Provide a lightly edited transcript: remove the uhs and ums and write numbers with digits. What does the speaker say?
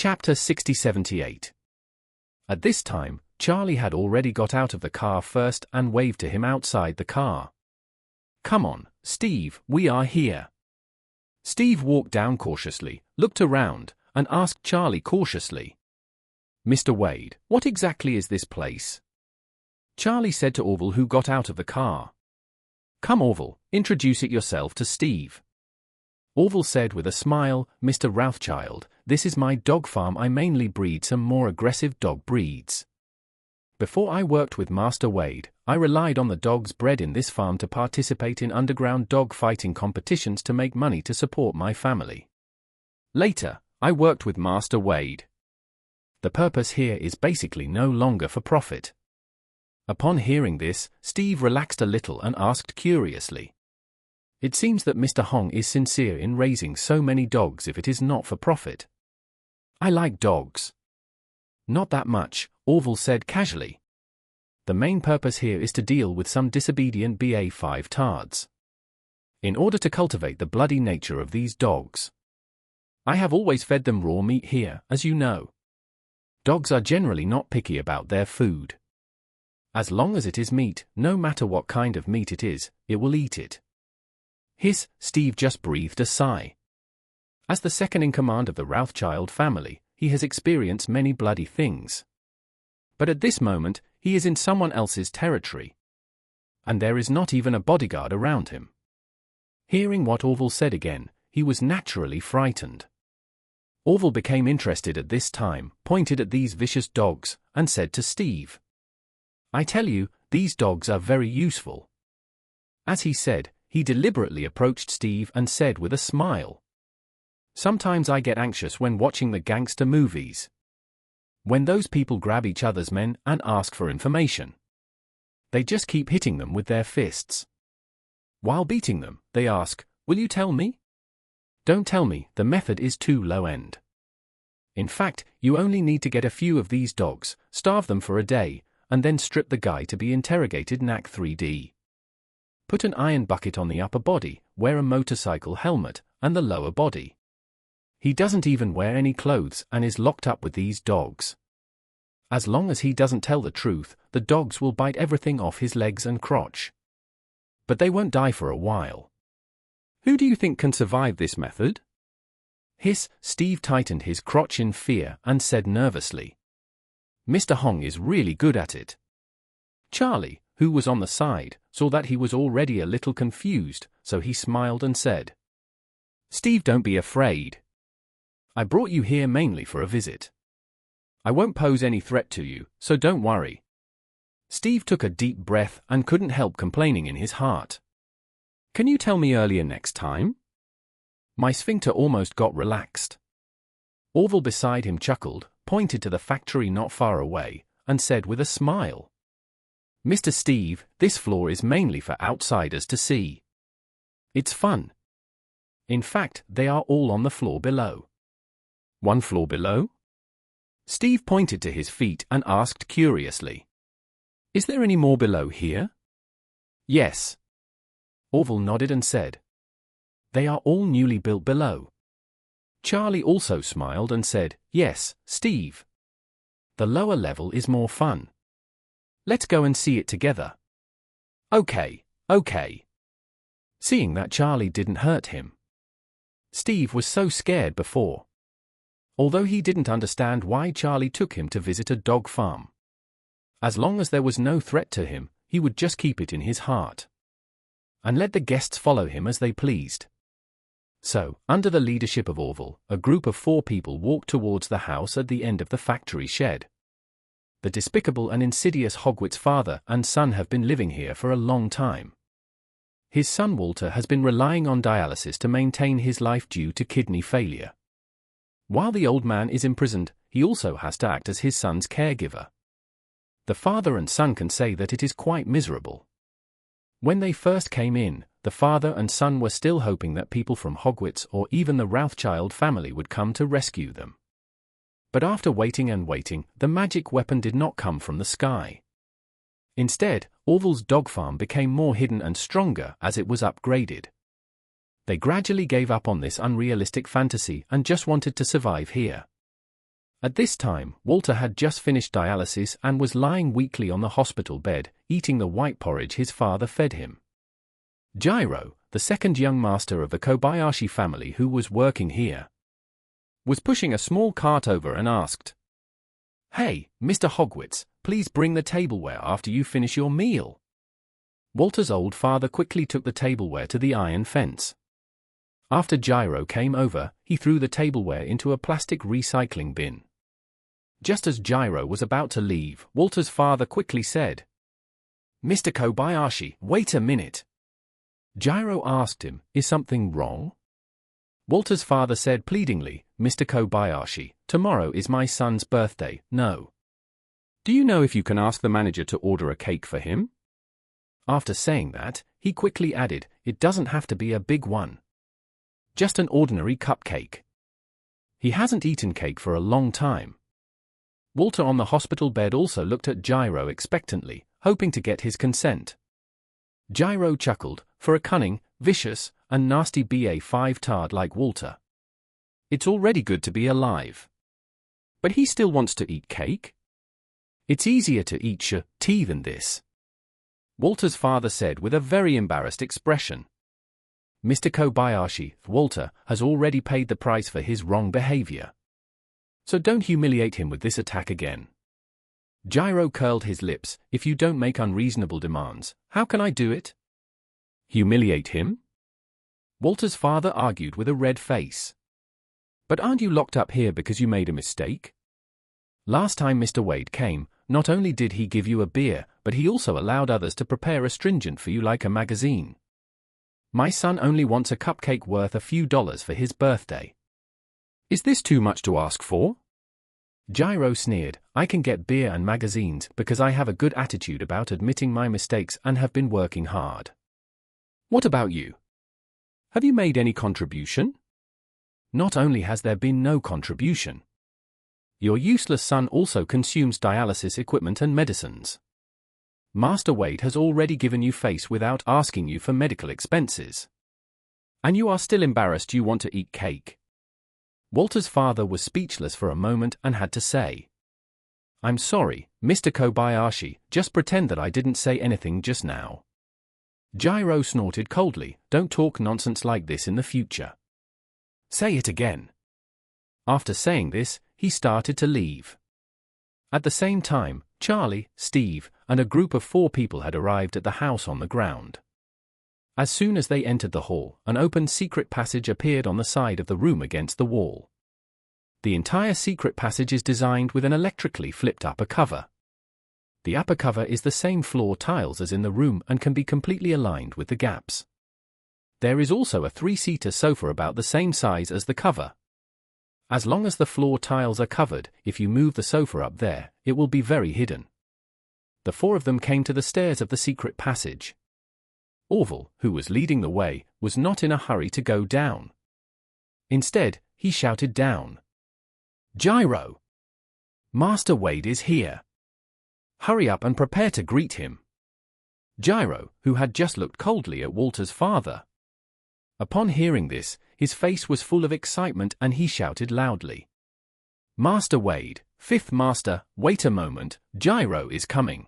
Chapter 6078. At this time, Charlie had already got out of the car first and waved to him outside the car. "Come on, Steve, we are here." Steve walked down cautiously, looked around, and asked Charlie cautiously, "Mr. Wade, what exactly is this place?" Charlie said to Orville, who got out of the car. "Come, Orville, introduce it yourself to Steve." Orville said with a smile, "Mr. Rothschild, this is my dog farm. I mainly breed some more aggressive dog breeds. Before I worked with Master Wade, I relied on the dogs bred in this farm to participate in underground dog fighting competitions to make money to support my family. Later, I worked with Master Wade. The purpose here is basically no longer for profit." Upon hearing this, Steve relaxed a little and asked curiously, "It seems that Mr. Hong is sincere in raising so many dogs if it is not for profit." "I like dogs." "Not that much," Orville said casually. "The main purpose here is to deal with some disobedient BA5 tards. In order to cultivate the bloody nature of these dogs. I have always fed them raw meat here, as you know. Dogs are generally not picky about their food. As long as it is meat, no matter what kind of meat it is, it will eat it." Hiss, Steve just breathed a sigh. As the second in command of the Rothschild family, he has experienced many bloody things. But at this moment, he is in someone else's territory. And there is not even a bodyguard around him. Hearing what Orville said again, he was naturally frightened. Orville became interested at this time, pointed at these vicious dogs, and said to Steve, "I tell you, these dogs are very useful." As he said, he deliberately approached Steve and said with a smile, "Sometimes I get anxious when watching the gangster movies. When those people grab each other's men and ask for information. They just keep hitting them with their fists. While beating them, they ask, 'Will you tell me?' Don't tell me, the method is too low end. In fact, you only need to get a few of these dogs, starve them for a day, and then strip the guy to be interrogated. Knack 3D. Put an iron bucket on the upper body, wear a motorcycle helmet, and the lower body. He doesn't even wear any clothes and is locked up with these dogs. As long as he doesn't tell the truth, the dogs will bite everything off his legs and crotch. But they won't die for a while. Who do you think can survive this method?" Hiss, Steve tightened his crotch in fear and said nervously, "Mr. Hong is really good at it." Charlie, who was on the side, saw that he was already a little confused, so he smiled and said, "Steve, don't be afraid. I brought you here mainly for a visit. I won't pose any threat to you, so don't worry." Steve took a deep breath and couldn't help complaining in his heart. "Can you tell me earlier next time? My sphincter almost got relaxed." Orville beside him chuckled, pointed to the factory not far away, and said with a smile, "Mr. Steve, this floor is mainly for outsiders to see. It's fun. In fact, they are all on the floor below." "One floor below?" Steve pointed to his feet and asked curiously, "Is there any more below here?" "Yes." Orville nodded and said, "They are all newly built below." Charlie also smiled and said, "Yes, Steve. The lower level is more fun. Let's go and see it together." Okay. Seeing that Charlie didn't hurt him. Steve was so scared before. Although he didn't understand why Charlie took him to visit a dog farm. As long as there was no threat to him, he would just keep it in his heart. And let the guests follow him as they pleased. So, under the leadership of Orville, a group of 4 people walked towards the house at the end of the factory shed. The despicable and insidious Hogwarts father and son have been living here for a long time. His son Walter has been relying on dialysis to maintain his life due to kidney failure. While the old man is imprisoned, he also has to act as his son's caregiver. The father and son can say that it is quite miserable. When they first came in, the father and son were still hoping that people from Hogwarts or even the Rothschild family would come to rescue them. But after waiting and waiting, the magic weapon did not come from the sky. Instead, Orville's dog farm became more hidden and stronger as it was upgraded. They gradually gave up on this unrealistic fantasy and just wanted to survive here. At this time, Walter had just finished dialysis and was lying weakly on the hospital bed, eating the white porridge his father fed him. Jiro, the second young master of the Kobayashi family who was working here, was pushing a small cart over and asked, "Hey, Mr. Hogwitz, please bring the tableware after you finish your meal." Walter's old father quickly took the tableware to the iron fence. After Jiro came over, he threw the tableware into a plastic recycling bin. Just as Jiro was about to leave, Walter's father quickly said, "Mr. Kobayashi, wait a minute." Jiro asked him, "Is something wrong?" Walter's father said pleadingly, "Mr. Kobayashi, tomorrow is my son's birthday, no. Do you know if you can ask the manager to order a cake for him?" After saying that, he quickly added, "It doesn't have to be a big one. Just an ordinary cupcake." He hasn't eaten cake for a long time. Walter on the hospital bed also looked at Jiro expectantly, hoping to get his consent. Jiro chuckled, for a cunning, vicious, and nasty BA5 tard like Walter, it's already good to be alive. But he still wants to eat cake? It's easier to eat tea than this, Walter's father said with a very embarrassed expression. Mr. Kobayashi, Walter, has already paid the price for his wrong behavior. So don't humiliate him with this attack again. Jiro curled his lips. "If you don't make unreasonable demands, how can I do it?" "Humiliate him?" Walter's father argued with a red face. "But aren't you locked up here because you made a mistake? Last time Mr. Wade came, not only did he give you a beer, but he also allowed others to prepare astringent for you like a magazine. My son only wants a cupcake worth a few dollars for his birthday. Is this too much to ask for?" Jiro sneered, "I can get beer and magazines because I have a good attitude about admitting my mistakes and have been working hard. What about you? Have you made any contribution?" "Not only has there been no contribution, your useless son also consumes dialysis equipment and medicines. Master Wade has already given you face without asking you for medical expenses. And you are still embarrassed you want to eat cake." Walter's father was speechless for a moment and had to say, "I'm sorry, Mr. Kobayashi, just pretend that I didn't say anything just now." Jiro snorted coldly, "Don't talk nonsense like this in the future. Say it again." After saying this, he started to leave. At the same time, Charlie, Steve, and a group of 4 people had arrived at the house on the ground. As soon as they entered the hall, an open secret passage appeared on the side of the room against the wall. The entire secret passage is designed with an electrically flipped upper cover. The upper cover is the same floor tiles as in the room and can be completely aligned with the gaps. There is also a 3-seater sofa about the same size as the cover. As long as the floor tiles are covered, if you move the sofa up there, it will be very hidden. The 4 of them came to the stairs of the secret passage. Orville, who was leading the way, was not in a hurry to go down. Instead, he shouted down, "Jiro! Master Wade is here. Hurry up and prepare to greet him." Jiro, who had just looked coldly at Walter's father. Upon hearing this, his face was full of excitement and he shouted loudly, "Master Wade, 5th Master, wait a moment, Jiro is coming."